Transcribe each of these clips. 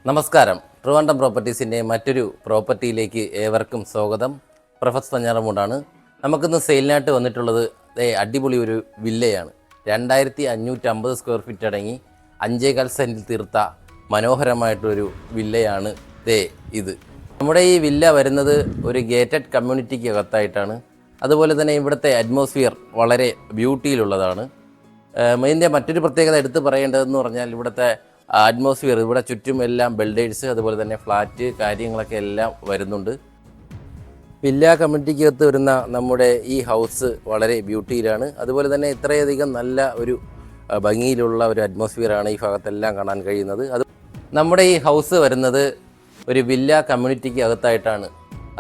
നമസ്കാരം. ട്രിവാൻഡ്രം പ്രോപ്പർട്ടീസിൻ്റെ മറ്റൊരു പ്രോപ്പർട്ടിയിലേക്ക് ഏവർക്കും സ്വാഗതം. പ്രൊഫസർ പഞ്ഞാറമൂടാണ്. നമുക്കിന്ന് സെയിലിനായിട്ട് വന്നിട്ടുള്ളത് അടിപൊളി ഒരു വില്ലയാണ്. 2550 സ്ക്വയർ ഫീറ്റ് അടങ്ങി 5.25 സെൻറ്റിൽ തീർത്ത മനോഹരമായിട്ടൊരു വില്ലയാണ് ഇത്. നമ്മുടെ ഈ വില്ല വരുന്നത് ഒരു ഗേറ്റഡ് കമ്മ്യൂണിറ്റിക്ക് അകത്തായിട്ടാണ്. അതുപോലെ തന്നെ ഇവിടുത്തെ അറ്റ്മോസ്ഫിയർ വളരെ ബ്യൂട്ടിയിലുള്ളതാണ്. ഇതിൻ്റെ മറ്റൊരു പ്രത്യേകത എടുത്ത് പറയേണ്ടതെന്ന് പറഞ്ഞാൽ ഇവിടുത്തെ അറ്റ്മോസ്ഫിയർ, ഇവിടെ ചുറ്റും എല്ലാം ബിൽഡേഴ്സ്, അതുപോലെ തന്നെ ഫ്ലാറ്റ് കാര്യങ്ങളൊക്കെ എല്ലാം വരുന്നുണ്ട്. വില്ല കമ്മ്യൂണിറ്റിക്കകത്ത് വരുന്ന നമ്മുടെ ഈ ഹൗസ് വളരെ ബ്യൂട്ടിയിലാണ്. അതുപോലെ തന്നെ ഇത്രയധികം നല്ല ഒരു ഭംഗിയിലുള്ള ഒരു അറ്റ്മോസ്ഫിയറാണ് ഈ ഭാഗത്തെല്ലാം കാണാൻ കഴിയുന്നത്. അത് നമ്മുടെ ഈ ഹൗസ് വരുന്നത് ഒരു വില്ല കമ്മ്യൂണിറ്റിക്ക് അകത്തായിട്ടാണ്.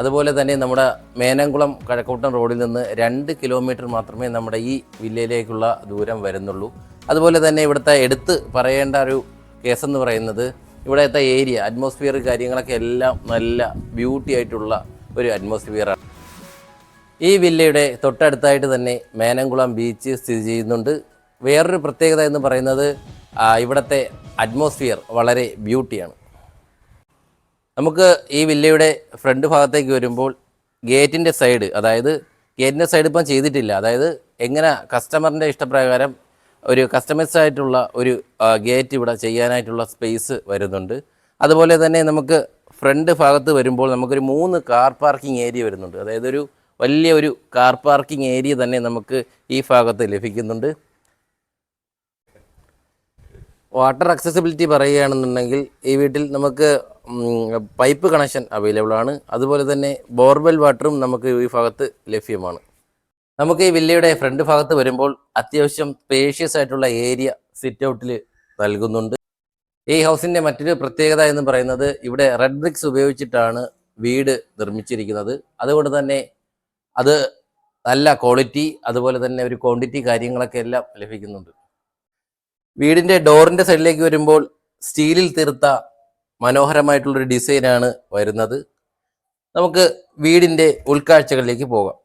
അതുപോലെ തന്നെ നമ്മുടെ മേനംകുളം കഴക്കൂട്ടം റോഡിൽ നിന്ന് 2 കിലോമീറ്റർ മാത്രമേ നമ്മുടെ ഈ വില്ലയിലേക്കുള്ള ദൂരം വരുന്നുള്ളൂ. അതുപോലെ തന്നെ ഇവിടുത്തെ എടുത്ത് പറയേണ്ട ഒരു കേസെന്ന് പറയുന്നത് ഇവിടുത്തെ ഏരിയ അറ്റ്മോസ്ഫിയർ കാര്യങ്ങളൊക്കെ എല്ലാം നല്ല ബ്യൂട്ടി ആയിട്ടുള്ള ഒരു അറ്റ്മോസ്ഫിയറാണ്. ഈ വില്ലയുടെ തൊട്ടടുത്തായിട്ട് തന്നെ മേനംകുളം ബീച്ച് സ്ഥിതി ചെയ്യുന്നുണ്ട്. വേറൊരു പ്രത്യേകത എന്ന് പറയുന്നത് ഇവിടുത്തെ അറ്റ്മോസ്ഫിയർ വളരെ ബ്യൂട്ടിയാണ്. നമുക്ക് ഈ വില്ലയുടെ ഫ്രണ്ട് ഭാഗത്തേക്ക് വരുമ്പോൾ ഗേറ്റിൻ്റെ സൈഡ്, അതായത് ഗേറ്റിൻ്റെ സൈഡ് ഇപ്പം ചെയ്തിട്ടില്ല, അതായത് എങ്ങനെ കസ്റ്റമറിൻ്റെ ഇഷ്ടപ്രകാരം ഒരു കസ്റ്റമൈസ്ഡ് ആയിട്ടുള്ള ഒരു ഗേറ്റ് ഇവിടെ ചെയ്യാനായിട്ടുള്ള സ്പേസ് വരുന്നുണ്ട്. അതുപോലെ തന്നെ നമുക്ക് ഫ്രണ്ട് ഭാഗത്ത് വരുമ്പോൾ നമുക്കൊരു 3 കാർ പാർക്കിംഗ് ഏരിയ വരുന്നുണ്ട്. അതായത് ഒരു വലിയ ഒരു കാർ പാർക്കിംഗ് ഏരിയ തന്നെ നമുക്ക് ഈ ഭാഗത്ത് ലഭിക്കുന്നുണ്ട്. വാട്ടർ അക്സസിബിലിറ്റി പറയുകയാണെന്നുണ്ടെങ്കിൽ ഈ വീട്ടിൽ നമുക്ക് പൈപ്പ് കണക്ഷൻ അവൈലബിൾ ആണ്. അതുപോലെ തന്നെ ബോർവെൽ വാട്ടറും നമുക്ക് ഈ ഭാഗത്ത് ലഭ്യമാണ്. നമുക്ക് ഈ വില്ലയുടെ ഫ്രണ്ട് ഭാഗത്ത് വരുമ്പോൾ അത്യാവശ്യം സ്പേഷ്യസ് ആയിട്ടുള്ള ഏരിയ സിറ്റ് ഔട്ടിൽ നൽകുന്നുണ്ട്. ഈ ഹൗസിൻ്റെ മറ്റൊരു പ്രത്യേകത എന്ന് പറയുന്നത് ഇവിടെ റെഡ് ബ്രിക്സ് ഉപയോഗിച്ചിട്ടാണ് വീട് നിർമ്മിച്ചിരിക്കുന്നത്. അതുകൊണ്ട് തന്നെ അത് നല്ല ക്വാളിറ്റി, അതുപോലെ തന്നെ ഒരു ക്വാണ്ടിറ്റി കാര്യങ്ങളൊക്കെ എല്ലാം ലഭിക്കുന്നുണ്ട്. വീടിൻ്റെ ഡോറിൻ്റെ സൈഡിലേക്ക് വരുമ്പോൾ സ്റ്റീലിൽ തീർത്ത മനോഹരമായിട്ടുള്ളൊരു ഡിസൈനാണ് വരുന്നത്. നമുക്ക് വീടിൻ്റെ ഉൾക്കാഴ്ചകളിലേക്ക് പോകാം.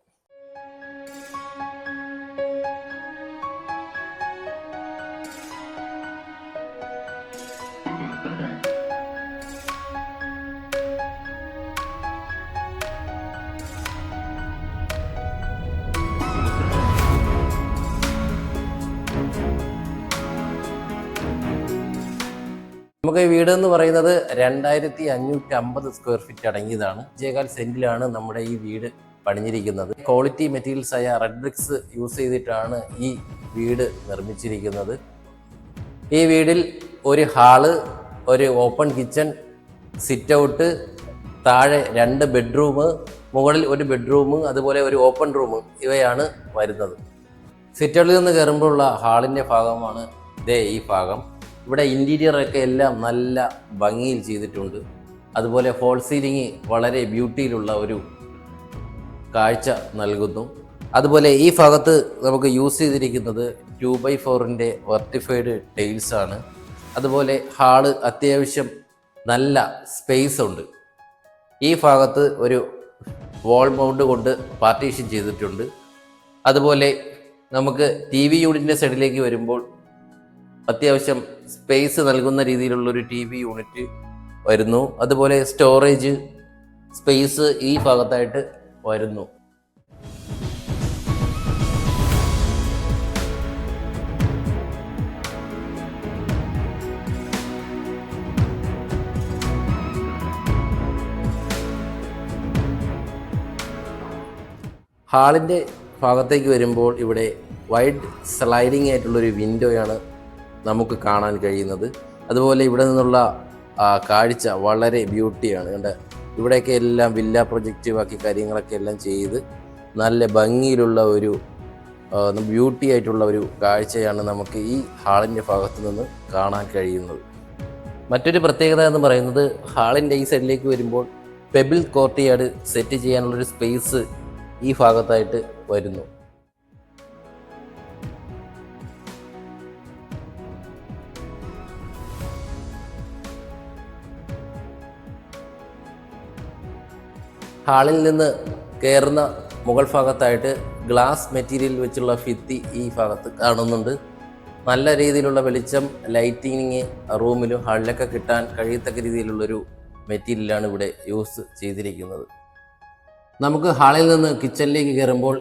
നമുക്ക് ഈ വീട് എന്ന് പറയുന്നത് 2550 സ്ക്വയർ ഫീറ്റ് അടങ്ങിയതാണ്. 5.25 സെന്റിലാണ് നമ്മുടെ ഈ വീട് പണിഞ്ഞിരിക്കുന്നത്. ക്വാളിറ്റി മെറ്റീരിയൽസ് ആയ റെഡ് ബ്രിക്സ് യൂസ് ചെയ്തിട്ടാണ് ഈ വീട് നിർമ്മിച്ചിരിക്കുന്നത്. ഈ വീടിൽ ഒരു ഹാള്, ഒരു ഓപ്പൺ കിച്ചൺ, സിറ്റ് ഔട്ട്, താഴെ 2 ബെഡ്റൂം, മുകളിൽ ഒരു ബെഡ്റൂം, അതുപോലെ ഒരു ഓപ്പൺ റൂം, ഇവയാണ് വരുന്നത്. സിറ്റ് ഔട്ടിൽ നിന്ന് കയറുമ്പോഴുള്ള ഹാളിൻ്റെ ഭാഗമാണ് ഈ ഭാഗം. ഇവിടെ ഇൻറ്റീരിയറൊക്കെ എല്ലാം നല്ല ഭംഗിയിൽ ചെയ്തിട്ടുണ്ട്. അതുപോലെ ഫോൾ സീലിംഗ് വളരെ ബ്യൂട്ടിയിലുള്ള ഒരു കാഴ്ച നൽകുന്നു. അതുപോലെ ഈ ഭാഗത്ത് നമുക്ക് യൂസ് ചെയ്തിരിക്കുന്നത് 2x4 വെർട്ടിഫൈഡ് ടൈൽസാണ്. അതുപോലെ ഹാള് അത്യാവശ്യം നല്ല സ്പേസ് ഉണ്ട്. ഈ ഭാഗത്ത് ഒരു വാൾ മൗണ്ട് കൊണ്ട് പാർട്ടീഷൻ ചെയ്തിട്ടുണ്ട്. അതുപോലെ നമുക്ക് TV യൂണിറ്റിൻ്റെ സൈഡിലേക്ക് വരുമ്പോൾ അത്യാവശ്യം സ്പേസ് നൽകുന്ന രീതിയിലുള്ളൊരു TV യൂണിറ്റ് വരുന്നു. അതുപോലെ സ്റ്റോറേജ് സ്പേസ് ഈ ഭാഗത്തായിട്ട് വരുന്നു. ഹാളിൻ്റെ ഭാഗത്തേക്ക് വരുമ്പോൾ ഇവിടെ വൈഡ് സ്ലൈഡിങ് ആയിട്ടുള്ളൊരു വിൻഡോയാണ് നമുക്ക് കാണാൻ കഴിയുന്നത്. അതുപോലെ ഇവിടെ നിന്നുള്ള കാഴ്ച വളരെ ബ്യൂട്ടിയാണ്. കണ്ട ഇവിടെയൊക്കെ എല്ലാം വില്ല പ്രൊജക്റ്റ് ബാക്കി കാര്യങ്ങളൊക്കെ എല്ലാം ചെയ്ത് നല്ല ഭംഗിയിലുള്ള ഒരു ബ്യൂട്ടി ആയിട്ടുള്ള ഒരു കാഴ്ചയാണ് നമുക്ക് ഈ ഹാളിൻ്റെ ഭാഗത്ത് നിന്ന് കാണാൻ കഴിയുന്നത്. മറ്റൊരു പ്രത്യേകത എന്ന് പറയുന്നത് ഹാളിൻ്റെ ഈ സൈഡിലേക്ക് വരുമ്പോൾ പെബിൾ കോർട്ട്യാർഡ് സെറ്റ് ചെയ്യാനുള്ളൊരു സ്പേസ് ഈ ഭാഗത്തായിട്ട് വരുന്നു. ഹാളിൽ നിന്ന് കയറുന്ന മുകൾ ഭാഗത്തായിട്ട് ഗ്ലാസ് മെറ്റീരിയൽ വെച്ചുള്ള ഭിത്തി ഈ ഭാഗത്ത് കാണുന്നുണ്ട്. നല്ല രീതിയിലുള്ള വെളിച്ചം, ലൈറ്റിങ് റൂമിലും ഹാളിലൊക്കെ കിട്ടാൻ കഴിയത്തക്ക രീതിയിലുള്ളൊരു മെറ്റീരിയലാണ് ഇവിടെ യൂസ് ചെയ്തിരിക്കുന്നത്. നമുക്ക് ഹാളിൽ നിന്ന് കിച്ചണിലേക്ക് കയറുമ്പോൾ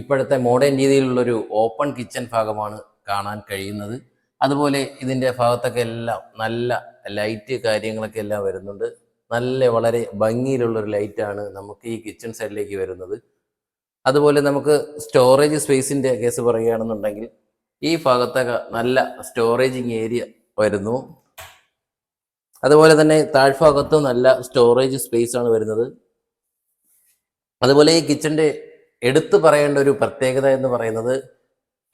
ഇപ്പോഴത്തെ മോഡേൺ രീതിയിലുള്ളൊരു ഓപ്പൺ കിച്ചൺ ഭാഗമാണ് കാണാൻ കഴിയുന്നത്. അതുപോലെ ഇതിൻ്റെ ഭാഗത്തൊക്കെ എല്ലാം നല്ല ലൈറ്റ് കാര്യങ്ങളൊക്കെ എല്ലാം വരുന്നുണ്ട്. വളരെ ഭംഗിയിലുള്ളൊരു ലൈറ്റാണ് നമുക്ക് ഈ കിച്ചൺ സൈഡിലേക്ക് വരുന്നത്. അതുപോലെ നമുക്ക് സ്റ്റോറേജ് സ്പേസിൻ്റെ കേസ് പറയുകയാണെന്നുണ്ടെങ്കിൽ ഈ ഭാഗത്തൊക്കെ നല്ല സ്റ്റോറേജിങ് ഏരിയ വരുന്നു. അതുപോലെ തന്നെ താഴ്ഭാഗത്തും നല്ല സ്റ്റോറേജ് സ്പേസ് ആണ് വരുന്നത്. അതുപോലെ ഈ കിച്ചൻ്റെ എടുത്തു പറയേണ്ട ഒരു പ്രത്യേകത എന്ന് പറയുന്നത്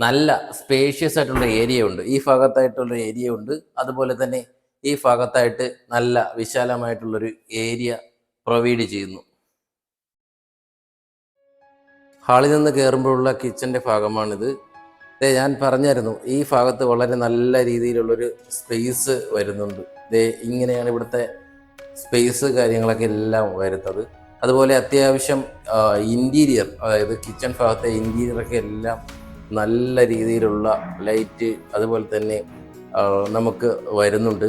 നല്ല സ്പേഷ്യസ് ആയിട്ടുള്ള ഏരിയ ഉണ്ട്. ഈ ഭാഗത്തായിട്ടുള്ള ഏരിയ ഉണ്ട്. അതുപോലെ തന്നെ ഈ ഭാഗത്തായിട്ട് നല്ല വിശാലമായിട്ടുള്ളൊരു ഏരിയ പ്രൊവൈഡ് ചെയ്യുന്നു. ഹാളിൽ നിന്ന് കയറുമ്പോഴുള്ള കിച്ചൻ്റെ ഭാഗമാണിത്. ഞാൻ പറഞ്ഞായിരുന്നു ഈ ഭാഗത്ത് വളരെ നല്ല രീതിയിലുള്ളൊരു സ്പേസ് വരുന്നുണ്ട്. ഇങ്ങനെയാണ് ഇവിടുത്തെ സ്പേസ് കാര്യങ്ങളൊക്കെ എല്ലാം വരുന്നത്. അതുപോലെ അത്യാവശ്യം ഇൻറ്റീരിയർ, അതായത് കിച്ചൺ ഭാഗത്തെ ഇൻറ്റീരിയറൊക്കെ എല്ലാം നല്ല രീതിയിലുള്ള ലൈറ്റ് അതുപോലെ തന്നെ നമുക്ക് വരുന്നുണ്ട്.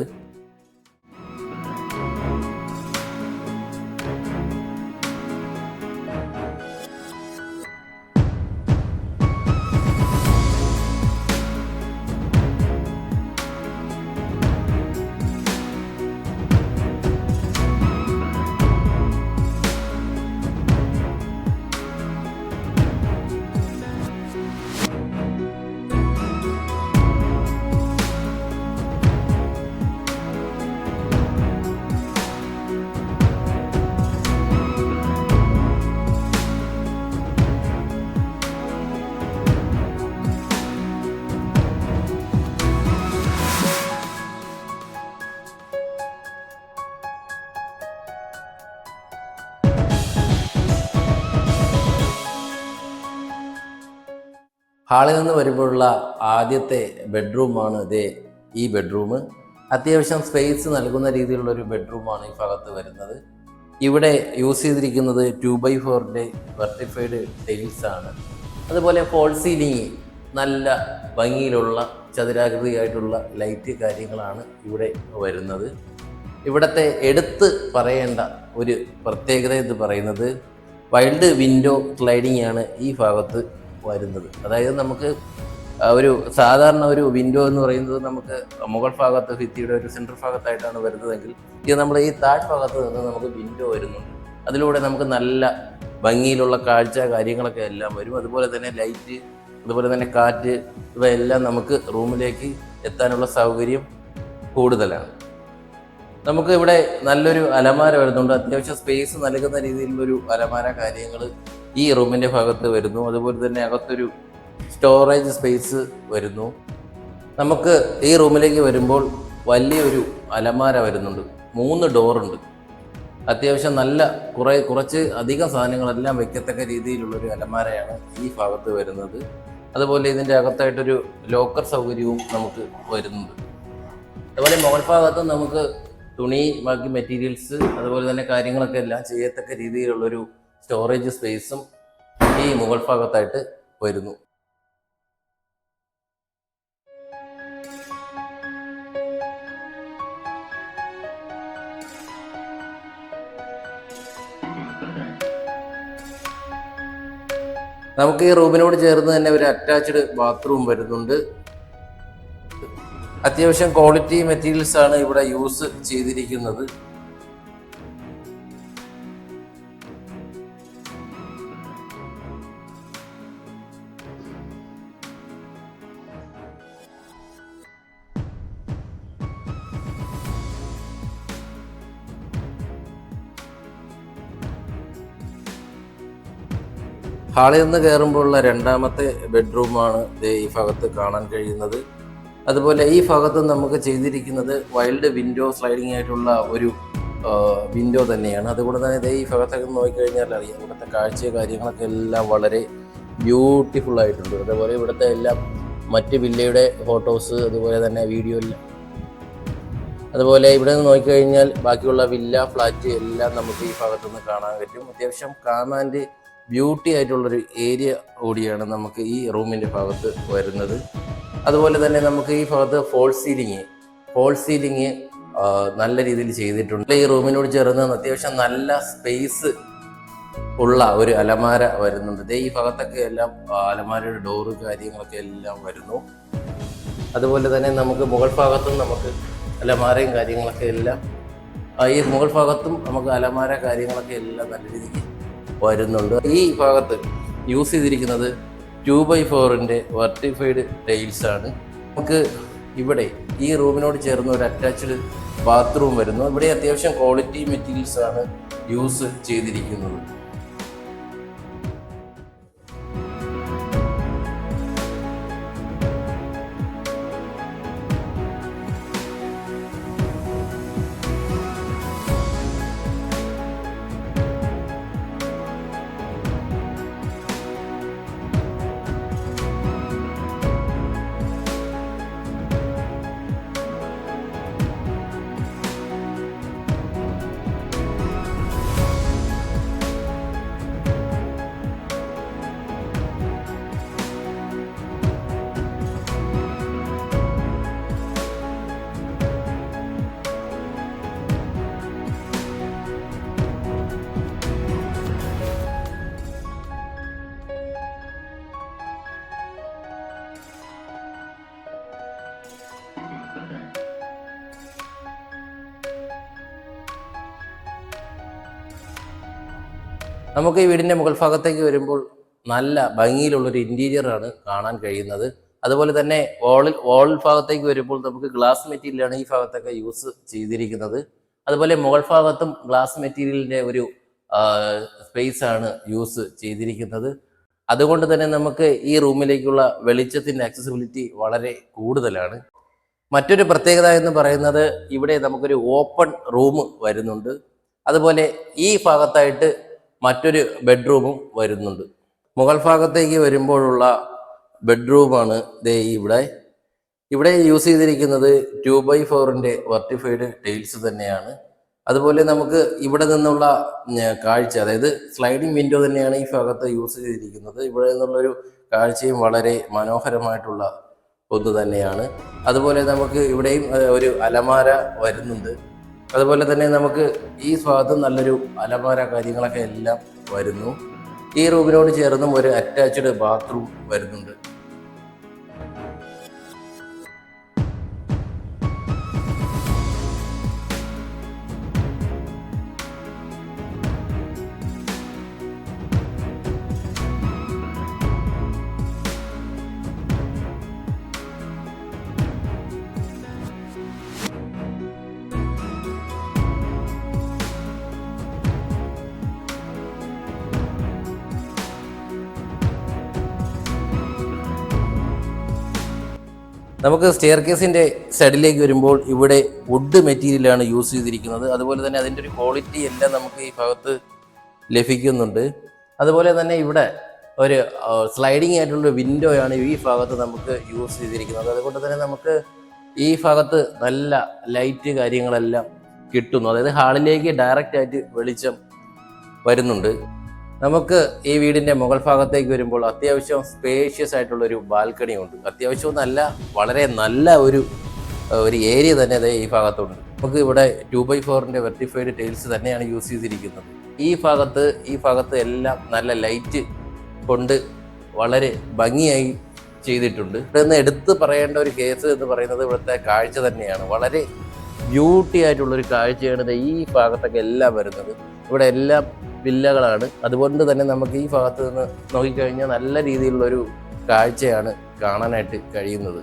ഹാളിൽ നിന്ന് വരുമ്പോഴുള്ള ആദ്യത്തെ ബെഡ്റൂമാണ് ഈ ബെഡ്റൂം. അത്യാവശ്യം സ്പേസ് നൽകുന്ന രീതിയിലുള്ളൊരു ബെഡ്റൂമാണ് ഈ ഭാഗത്ത് വരുന്നത്. ഇവിടെ യൂസ് ചെയ്തിരിക്കുന്നത് 2x4 വെർട്ടിഫൈഡ് ടൈൽസ് ആണ്. അതുപോലെ ഫോൾ സീലിംഗ് നല്ല ഭംഗിയിലുള്ള ചതുരാകൃതിയായിട്ടുള്ള ലൈറ്റ് കാര്യങ്ങളാണ് ഇവിടെ വരുന്നത്. ഇവിടുത്തെ എടുത്ത് പറയേണ്ട ഒരു പ്രത്യേകത എന്ന് പറയുന്നത് വൈൽഡ് വിൻഡോ സ്ലൈഡിംഗ് ആണ് ഈ ഭാഗത്ത് വരുന്നത്. അതായത് നമുക്ക് സാധാരണ ഒരു വിൻഡോ എന്ന് പറയുന്നത് നമുക്ക് മുകൾ ഭാഗത്ത് ഭിത്തിയുടെ ഒരു സെൻട്രൽ ഭാഗത്തായിട്ടാണ് വരുന്നതെങ്കിൽ ഇത് നമ്മൾ ഈ താഴ്ഭാഗത്ത് നിന്ന് നമുക്ക് വിൻഡോ വരുന്നുണ്ട്. അതിലൂടെ നമുക്ക് നല്ല ഭംഗിയിലുള്ള കാഴ്ച കാര്യങ്ങളൊക്കെ എല്ലാം വരും. അതുപോലെ തന്നെ ലൈറ്റ്, അതുപോലെ തന്നെ കാറ്റ്, ഇവയെല്ലാം നമുക്ക് റൂമിലേക്ക് എത്താനുള്ള സൗകര്യം കൂടുതലാണ്. നമുക്ക് ഇവിടെ നല്ലൊരു അലമാര വരുന്നുണ്ട്. അത്യാവശ്യം സ്പേസ് നൽകുന്ന രീതിയിലുള്ളൊരു അലമാര കാര്യങ്ങൾ ഈ റൂമിൻ്റെ ഭാഗത്ത് വരുന്നു. അതുപോലെ തന്നെ അകത്തൊരു സ്റ്റോറേജ് സ്പേസ് വരുന്നു. നമുക്ക് ഈ റൂമിലേക്ക് വരുമ്പോൾ വലിയൊരു അലമാര വരുന്നുണ്ട്. 3 ഡോറുണ്ട്. അത്യാവശ്യം നല്ല കുറച്ച് അധികം സാധനങ്ങളെല്ലാം വയ്ക്കത്തക്ക രീതിയിലുള്ളൊരു അലമാരയാണ് ഈ ഭാഗത്ത് വരുന്നത്. അതുപോലെ ഇതിൻ്റെ അകത്തായിട്ടൊരു ലോക്കർ സൗകര്യവും നമുക്ക് വരുന്നുണ്ട്. അതുപോലെ മുകൾ ഭാഗത്ത് നമുക്ക് തുണി, ബാക്കി മെറ്റീരിയൽസ്, അതുപോലെ തന്നെ കാര്യങ്ങളൊക്കെ എല്ലാം ചെയ്യത്തക്ക രീതിയിലുള്ളൊരു സ്റ്റോറേജ് സ്പേസും ഈ മുകൾ ഭാഗത്തായിട്ട് വരുന്നു. നമുക്ക് ഈ റൂമിനോട് ചേർന്ന് തന്നെ ഒരു അറ്റാച്ച്ഡ് ബാത്റൂം വരുന്നുണ്ട്. അത്യാവശ്യം ക്വാളിറ്റി മെറ്റീരിയൽസ് ആണ് ഇവിടെ യൂസ് ചെയ്തിരിക്കുന്നത്. ഹാളിൽ നിന്ന് കയറുമ്പോഴുള്ള രണ്ടാമത്തെ ബെഡ്റൂമാണ് ഈ ഭാഗത്ത് കാണാൻ കഴിയുന്നത്. അതുപോലെ ഈ ഭാഗത്ത് നമുക്ക് ചെയ്തിരിക്കുന്നത് വൈൽഡ് വിൻഡോ സ്ലൈഡിംഗ് ആയിട്ടുള്ള ഒരു വിൻഡോ തന്നെയാണ്. അതുകൊണ്ട് തന്നെ ഈ ഭാഗത്തൊക്കെ നോക്കിക്കഴിഞ്ഞാൽ അറിയാം ഇവിടുത്തെ കാഴ്ച കാര്യങ്ങളൊക്കെ എല്ലാം വളരെ ബ്യൂട്ടിഫുൾ ആയിട്ടുണ്ട്. അതുപോലെ ഇവിടുത്തെ എല്ലാം മറ്റ് വില്ലയുടെ ഫോട്ടോസ്, അതുപോലെ തന്നെ വീഡിയോ എല്ലാം, അതുപോലെ ഇവിടെ നിന്ന് നോക്കിക്കഴിഞ്ഞാൽ ബാക്കിയുള്ള വില്ല, ഫ്ലാറ്റ് എല്ലാം നമുക്ക് ഈ ഭാഗത്തുനിന്ന് കാണാൻ പറ്റും. അത്യാവശ്യം കാണാൻ ബ്യൂട്ടി ആയിട്ടുള്ളൊരു ഏരിയ കൂടിയാണ് നമുക്ക് ഈ റൂമിൻ്റെ ഭാഗത്ത് വരുന്നത്. അതുപോലെ തന്നെ നമുക്ക് ഈ ഭാഗത്ത് ഫോൾ സീലിംഗ് നല്ല രീതിയിൽ ചെയ്തിട്ടുണ്ട്. ഈ റൂമിനോട് ചേർന്ന് അത്യാവശ്യം നല്ല സ്പേസ് ഉള്ള ഒരു അലമാര വരുന്നുണ്ട്. ഈ ഭാഗത്തൊക്കെ എല്ലാം അലമാരയുടെ ഡോറ് കാര്യങ്ങളൊക്കെ എല്ലാം വരുന്നു. അതുപോലെ തന്നെ നമുക്ക് മുകൾ ഭാഗത്തും നമുക്ക് അലമാരയും കാര്യങ്ങളൊക്കെ എല്ലാം ഈ മുകൾ ഭാഗത്തും നമുക്ക് അലമാര കാര്യങ്ങളൊക്കെ എല്ലാം നല്ല രീതിക്ക് വരുന്നുണ്ട്. ഈ ഭാഗത്ത് യൂസ് ചെയ്തിരിക്കുന്നത് 2x4 വെർട്ടിഫൈഡ് ടൈൽസ് ആണ്. നമുക്ക് ഇവിടെ ഈ റൂമിനോട് ചേർന്ന് ഒരു അറ്റാച്ച്ഡ് ബാത്റൂം വരുന്നു. ഇവിടെ അത്യാവശ്യം ക്വാളിറ്റി മെറ്റീരിയൽസ് ആണ് യൂസ് ചെയ്തിരിക്കുന്നത്. നമുക്ക് ഈ വീടിൻ്റെ മുകൾ ഭാഗത്തേക്ക് വരുമ്പോൾ നല്ല ഭംഗിയിലുള്ളൊരു ഇൻറ്റീരിയറാണ് കാണാൻ കഴിയുന്നത്. അതുപോലെ തന്നെ വാൾ ഭാഗത്തേക്ക് വരുമ്പോൾ നമുക്ക് ഗ്ലാസ് മെറ്റീരിയലാണ് ഈ ഭാഗത്തൊക്കെ യൂസ് ചെയ്തിരിക്കുന്നത്. അതുപോലെ മുകൾ ഭാഗത്തും ഗ്ലാസ് മെറ്റീരിയലിൻ്റെ ഒരു സ്പേസ് ആണ് യൂസ് ചെയ്തിരിക്കുന്നത്. അതുകൊണ്ട് തന്നെ നമുക്ക് ഈ റൂമിലേക്കുള്ള വെളിച്ചത്തിൻ്റെ ആക്സസിബിലിറ്റി വളരെ കൂടുതലാണ്. മറ്റൊരു പ്രത്യേകത എന്ന് പറയുന്നത് ഇവിടെ നമുക്കൊരു ഓപ്പൺ റൂം വരുന്നുണ്ട്. അതുപോലെ ഈ ഭാഗത്തായിട്ട് മറ്റൊരു ബെഡ്റൂമും വരുന്നുണ്ട്. മുകൾ ഭാഗത്തേക്ക് വരുമ്പോഴുള്ള ബെഡ്റൂമാണ് ഇവിടെ യൂസ് ചെയ്തിരിക്കുന്നത് 2x4 വെർട്ടിഫൈഡ് ടൈൽസ് തന്നെയാണ്. അതുപോലെ നമുക്ക് ഇവിടെ നിന്നുള്ള കാഴ്ച, അതായത് സ്ലൈഡിംഗ് വിൻഡോ തന്നെയാണ് ഈ ഭാഗത്ത് യൂസ് ചെയ്തിരിക്കുന്നത്. ഇവിടെ നിന്നുള്ളൊരു കാഴ്ചയും വളരെ മനോഹരമായിട്ടുള്ള ഒന്ന് തന്നെയാണ്. അതുപോലെ നമുക്ക് ഇവിടെയും ഒരു അലമാര വരുന്നുണ്ട്. അതുപോലെ തന്നെ നമുക്ക് ഈ ഭാഗത്ത് നല്ലൊരു അലമാര കാര്യങ്ങളൊക്കെ എല്ലാം വരുന്നു. ഈ റൂമിനോട് ചേർന്നും ഒരു അറ്റാച്ച്ഡ് ബാത്റൂം വരുന്നുണ്ട്. നമുക്ക് സ്റ്റെയർ കേസിൻ്റെ സൈഡിലേക്ക് വരുമ്പോൾ ഇവിടെ വുഡ് മെറ്റീരിയലാണ് യൂസ് ചെയ്തിരിക്കുന്നത്. അതുപോലെ തന്നെ അതിൻ്റെ ഒരു ക്വാളിറ്റി എല്ലാം നമുക്ക് ഈ ഭാഗത്ത് ലഭിക്കുന്നുണ്ട്. അതുപോലെ തന്നെ ഇവിടെ ഒരു സ്ലൈഡിങ് ആയിട്ടുള്ള വിൻഡോയാണ് ഈ ഭാഗത്ത് നമുക്ക് യൂസ് ചെയ്തിരിക്കുന്നത്. അതുകൊണ്ട് തന്നെ നമുക്ക് ഈ ഭാഗത്ത് നല്ല ലൈറ്റ് കാര്യങ്ങളെല്ലാം കിട്ടുന്നു. അതായത് ഹാളിലേക്ക് ഡയറക്റ്റ് ആയിട്ട് വെളിച്ചം വരുന്നുണ്ട്. നമുക്ക് ഈ വീടിൻ്റെ മുകൾ ഭാഗത്തേക്ക് വരുമ്പോൾ അത്യാവശ്യം സ്പേഷ്യസ് ആയിട്ടുള്ളൊരു ബാൽക്കണി ഉണ്ട്. അത്യാവശ്യം നല്ല വളരെ നല്ല ഒരു ഏരിയ തന്നെ അതേ ഈ ഭാഗത്തുണ്ട്. നമുക്ക് ഇവിടെ 2x4 വെർട്ടിഫൈഡ് ടൈൽസ് തന്നെയാണ് യൂസ് ചെയ്തിരിക്കുന്നത്. ഈ ഭാഗത്ത് എല്ലാം നല്ല ലൈറ്റ് കൊണ്ട് വളരെ ഭംഗിയായി ചെയ്തിട്ടുണ്ട്. ഇവിടെ നിന്ന് എടുത്ത് പറയേണ്ട ഒരു കേസ് എന്ന് പറയുന്നത് ഇവിടുത്തെ കാഴ്ച തന്നെയാണ്. വളരെ ബ്യൂട്ടി ആയിട്ടുള്ളൊരു കാഴ്ചയാണ് ഈ ഭാഗത്തൊക്കെ എല്ലാം വരുന്നത്. ഇവിടെ എല്ലാം വില്ലകളാണ്. അതുകൊണ്ട് തന്നെ നമുക്ക് ഈ ഭാഗത്ത് നിന്ന് നോക്കിക്കഴിഞ്ഞാൽ നല്ല രീതിയിലുള്ളൊരു കാഴ്ചയാണ് കാണാനായിട്ട് കഴിയുന്നത്.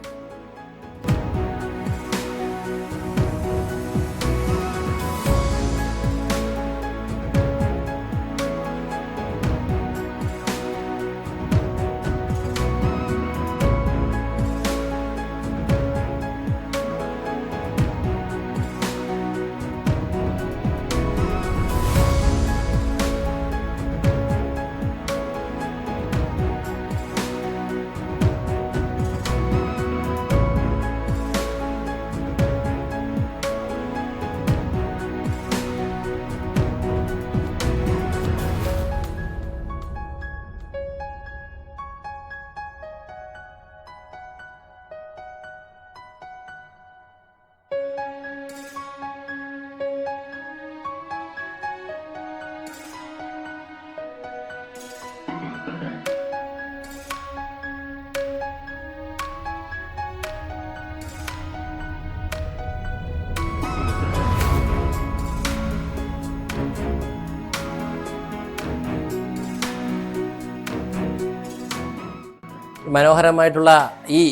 മനോഹരമായിട്ടുള്ള ഈ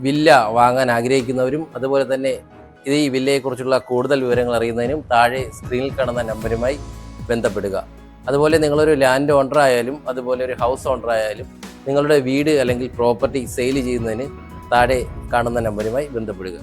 വില്ല വാങ്ങാൻ ആഗ്രഹിക്കുന്നവരും അതുപോലെ തന്നെ ഈ വില്ലയെക്കുറിച്ചുള്ള കൂടുതൽ വിവരങ്ങൾ അറിയുന്നതിനും താഴെ സ്ക്രീനിൽ കാണുന്ന നമ്പറുമായി ബന്ധപ്പെടുക. അതുപോലെ നിങ്ങളൊരു ലാൻഡ് ഓണർ ആയാലും അതുപോലെ ഒരു ഹൗസ് ഓണർ ആയാലും നിങ്ങളുടെ വീട് അല്ലെങ്കിൽ പ്രോപ്പർട്ടി സെയിൽ ചെയ്യുന്നതിന് താഴെ കാണുന്ന നമ്പറുമായി ബന്ധപ്പെടുക.